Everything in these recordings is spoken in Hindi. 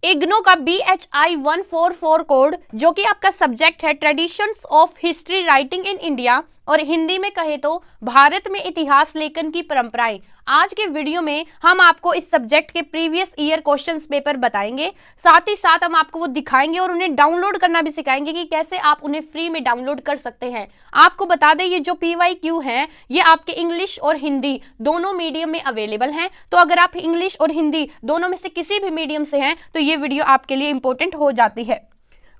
इग्नो का BHI 144 कोड, जो कि आपका सब्जेक्ट है traditions of history writing in India, और हिंदी में कहे तो भारत में इतिहास लेखन की परंपराएं। आज के वीडियो में हम आपको इस सब्जेक्ट के प्रीवियस ईयर क्वेश्चंस पेपर बताएंगे, साथ ही साथ हम आपको वो दिखाएंगे और उन्हें डाउनलोड करना भी सिखाएंगे कि कैसे आप उन्हें फ्री में डाउनलोड कर सकते हैं। आपको बता दें, ये जो PYQ हैं ये आपके इंग्लिश और हिंदी दोनों मीडियम में अवेलेबल हैं। तो अगर आप इंग्लिश और हिंदी दोनों में से किसी भी मीडियम से हैं तो ये वीडियो आपके लिए इंपॉर्टेंट हो जाती है।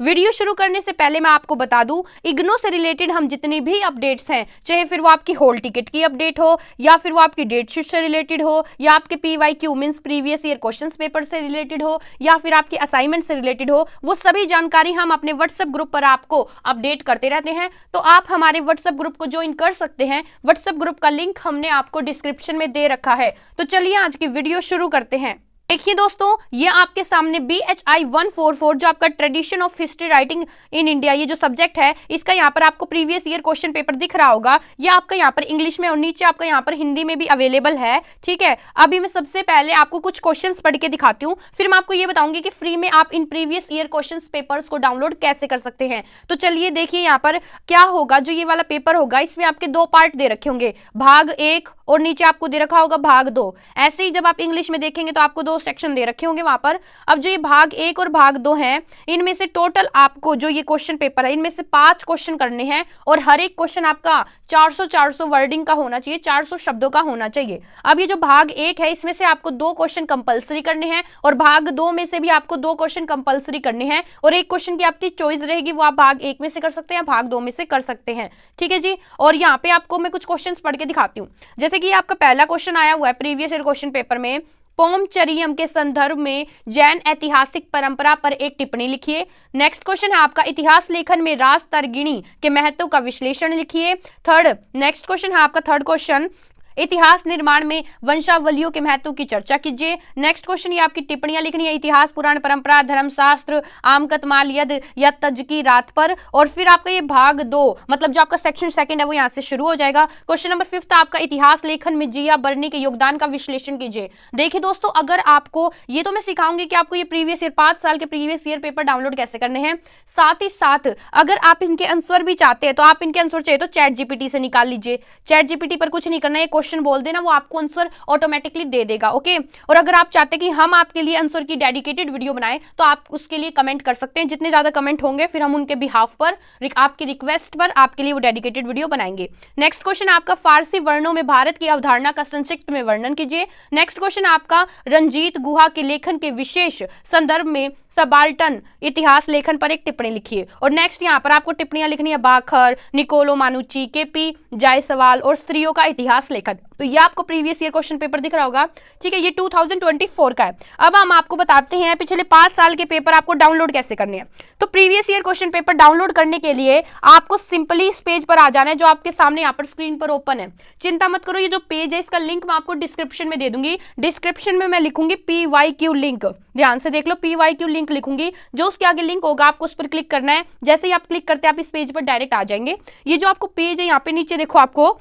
वीडियो शुरू करने से पहले मैं आपको बता दूं, इग्नो से रिलेटेड हम जितनी भी अपडेट्स हैं, चाहे फिर वो आपकी होल टिकट की अपडेट हो, या फिर वो आपकी डेट शीट से रिलेटेड हो, या आपके PYQ means previous year questions paper से रिलेटेड हो, या फिर आपके असाइनमेंट से रिलेटेड हो, वो सभी जानकारी हम अपने व्हाट्सएप ग्रुप पर आपको अपडेट करते रहते हैं। तो आप हमारे व्हाट्सएप ग्रुप को ज्वाइन कर सकते हैं। व्हाट्सएप ग्रुप का लिंक हमने आपको डिस्क्रिप्शन में दे रखा है। तो चलिए आज की वीडियो शुरू करते हैं। देखिए दोस्तों, ये आपके सामने BHI 144 जो आपका tradition of history writing in India, ये जो सब्जेक्ट है, इसका यहाँ पर आपको प्रीवियस ईयर क्वेश्चन पेपर दिख रहा होगा। ये आपका यहाँ पर इंग्लिश में और नीचे आपका यहाँ पर हिंदी में भी अवेलेबल है। ठीक है, अभी मैं सबसे पहले आपको कुछ क्वेश्चंस पढ़ के दिखाती हूँ, फिर मैं आपको ये बताऊंगी कि फ्री में आप in previous year question papers को डाउनलोड कैसे कर सकते हैं। तो चलिए देखिए यहाँ पर क्या होगा। जो ये वाला पेपर होगा इसमें आपके दो पार्ट दे रखे होंगे, भाग 1 और नीचे आपको दे रखा होगा भाग 2। ऐसे ही जब आप इंग्लिश में देखेंगे तो आपको 2 सेक्शन दे रखे होंगे वहां पर। अब जो ये भाग 1 और भाग 2 हैं, इनमें से टोटल आपको जो ये क्वेश्चन पेपर है, इनमें से 5 क्वेश्चन करने हैं और हर एक क्वेश्चन आपका 400 वर्डिंग का होना चाहिए, 400 शब्दों का होना चाहिए। अब ये जो भाग 1 है इसमें से आपको 2 क्वेश्चन कंपलसरी करने हैं और भाग 2 में से भी आपको 2 क्वेश्चन कंपलसरी करने हैं, और एक क्वेश्चन की आपकी चॉइस रहेगी, वो आप भाग 1 में से कर सकते हैं, भाग 2 में से कर सकते हैं। ठीक है जी। और यहाँ पे आपको मैं कुछ क्वेश्चन पढ़ के दिखाती हूँ। जैसे कि आपका पहला क्वेश्चन आया हुआ है प्रीवियस ईयर क्वेश्चन पेपर में, पोमचरियम के संदर्भ में जैन ऐतिहासिक परंपरा पर एक टिप्पणी लिखिए। नेक्स्ट क्वेश्चन है आपका इतिहास लेखन में राजतरगिणी के महत्व का विश्लेषण लिखिए। नेक्स्ट क्वेश्चन है आपका थर्ड क्वेश्चन, इतिहास निर्माण में वंशावलियों के महत्व की चर्चा कीजिए। नेक्स्ट क्वेश्चन, ये आपकी टिप्पणियां लिखनी है इतिहास, पुराण, परंपरा, धर्मशास्त्र, आमकत, माल, यद या तज की रात पर। और फिर आपका ये भाग 2 मतलब जो आपका सेक्शन सेकंड है वो यहाँ से शुरू हो जाएगा। क्वेश्चन नंबर 5 आपका इतिहास लेखन में जिया बर्नी के योगदान का विश्लेषण कीजिए। देखिए दोस्तों, अगर आपको ये तो मैं सिखाऊंगी कि आपको ये प्रीवियस ईयर 5 साल के प्रीवियस ईयर पेपर डाउनलोड कैसे करने हैं, साथ ही साथ अगर आप इनके आंसर भी चाहते हैं तो आप इनके आंसर चाहिए तो ChatGPT से निकाल लीजिए। ChatGPT पर कुछ नहीं करना है, क्वेश्चन बोल देना, वो आपको आंसर ऑटोमेटिकली दे देगा। ओके। और अगर आप चाहते हैं कि हम आपके लिए आंसर की डेडिकेटेड वीडियो बनाएं तो आप उसके लिए कमेंट कर सकते हैं। जितने ज्यादा कमेंट होंगे फिर हम उनके बिहाफ पर, आपकी रिक्वेस्ट पर आपके लिए वो डेडिकेटेड वीडियो बनाएंगे। नेक्स्ट क्वेश्चन आपका फारसी वर्णों में भारत की अवधारणा का संक्षिप्त में वर्णन कीजिए। नेक्स्ट क्वेश्चन आपका रंजीत गुहा के लेखन के विशेष संदर्भ में सबाल्टन इतिहास लेखन पर एक टिप्पणी लिखिए। और नेक्स्ट यहाँ पर आपको टिप्पणियां लिखनी है बाखर, निकोलो मानुची, KP जायसवाल और स्त्रियों का इतिहास लेखन। तो ये आपको प्रीवियस ईयर क्वेश्चन पेपर दिख रहा होगा। ठीक है, ये 2024 का है। अब हम आपको बताते हैं पिछले 5 साल के पेपर आपको डाउनलोड कैसे करने हैं। तो previous year question paper download करने के लिए आपको सिंपली इस पेज पर आ जाना है जो आपके सामने यहाँ पर स्क्रीन पर ओपन है। चिंता मत करो, ये जो पेज है इसका लिंक मैं आपको डिस्क्रिप्शन में दे दूंगी। डिस्क्रिप्शन में मैं लिखूंगी PYQ लिंक, ध्यान से देख लो, PYQ लिंक लिखूंगी। जो उसके आगे लिंक होगा आपको उस पर क्लिक करना है। जैसे ही आप क्लिक करते हैं आप इस पेज पर डायरेक्ट आ जाएंगे। ये जो आपको पेज है यहाँ पे नीचे देखो, आपको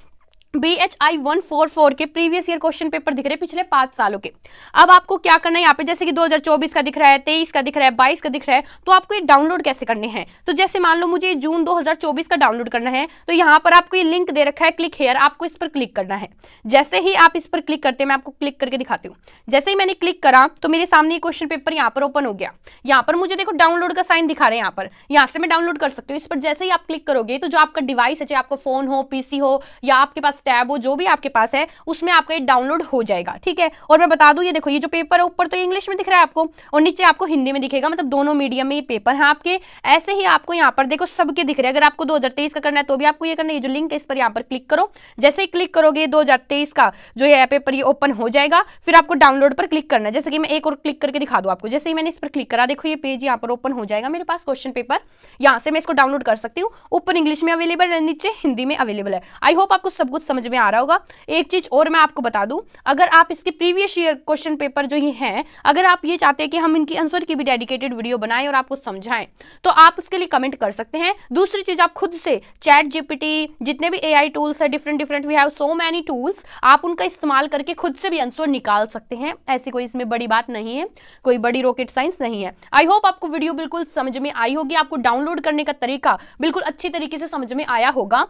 BHI 144 के प्रीवियस ईयर क्वेश्चन पेपर दिख रहे हैं पिछले 5 सालों के। अब आपको क्या करना है, यहाँ पे जैसे कि 2024 का दिख रहा है, 23 का दिख रहा है, 22 का दिख रहा है, तो आपको ये डाउनलोड कैसे करने हैं। तो जैसे मान लो मुझे जून 2024 का डाउनलोड करना है, तो यहाँ पर आपको ये लिंक दे रखा है क्लिक हेयर, आपको इस पर क्लिक करना है। जैसे ही आप इस पर क्लिक करते हैं, मैं आपको क्लिक करके दिखाती हूँ। जैसे ही मैंने क्लिक करा तो मेरे सामने ये क्वेश्चन पेपर यहाँ पर ओपन हो गया। यहाँ पर मुझे देखो डाउनलोड का साइन दिखा रहे हैं, यहाँ से मैं डाउनलोड कर सकती हूँ। इस पर जैसे ही आप क्लिक करोगे तो जो आपका डिवाइस है, चाहे आपका फोन हो, PC हो या आपके पास टैब हो, जो भी आपके पास है उसमें आपका ये डाउनलोड हो जाएगा। ठीक है, और मैं बता दूं, ये देखो, ये जो पेपर है ऊपर तो इंग्लिश में दिख रहा है आपको और नीचे आपको हिंदी में दिखेगा, मतलब दोनों मीडियम में ये पेपर है आपके। ऐसे ही आपको यहाँ पर देखो सबके दिख रहे हैं। अगर आपको 2023 का करना है तो भी आपको ये करना है। ये जो लिंक है इस पर यहाँ पर क्लिक करो। जैसे ही क्लिक करोगे 2023 का जो है पेपर ये ओपन हो जाएगा। फिर आपको डाउनलोड पर क्लिक करना है। जैसे कि मैं एक और क्लिक करके दिखा दूं आपको। जैसे ही मैंने इस पर क्लिक करा, देखो ये पेज यहाँ पर ओपन हो जाएगा मेरे पास क्वेश्चन पेपर। यहाँ से मैं इसको डाउनलोड कर सकती हूँ। ऊपर इंग्लिश में अवेलेबल है, नीचे हिंदी में अवेलेबल है। आई होप आपको सब कुछ समझ में आ रहा होगा। एक चीज और मैं आपको बता दूं, अगर आप इसके प्रीवियस ईयर क्वेश्चन पेपर जो ये हैं, अगर आप ये चाहते हैं कि हम इनकी आंसर की भी डेडिकेटेड वीडियो बनाएं और आपको समझाएं, तो आप उसके लिए कमेंट कर सकते हैं। दूसरी चीज, आप खुद से चैट जीपीटी, जितने भी एआई टूल्स है, different we have so many tools, आप उनका इस्तेमाल करके खुद से भी आंसर निकाल सकते हैं। ऐसी कोई इसमें बड़ी बात नहीं है, कोई बड़ी रॉकेट साइंस नहीं है। आई होप आपको वीडियो बिल्कुल समझ में आई होगी, आपको डाउनलोड करने का तरीका बिल्कुल अच्छी तरीके से समझ में आया होगा।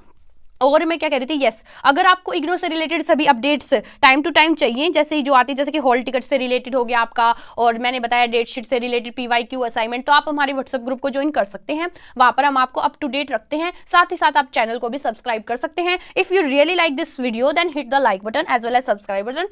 और मैं क्या कह रही थी, यस, अगर आपको इग्नोर से रिलेटेड सभी अपडेट्स टाइम टू टाइम चाहिए, जैसे ही जो आती है, जैसे कि हॉल टिकट से रिलेटेड हो गया आपका, और मैंने बताया डेट शीट से रिलेटेड PYQ असाइनमेंट, तो आप हमारे व्हाट्सएप ग्रुप को ज्वाइन कर सकते हैं। वहां पर हम आपको अप टू डेट रखते हैं। साथ ही साथ आप चैनल को भी सब्सक्राइब कर सकते हैं। If you really like this video then hit the like button as well as subscribe button.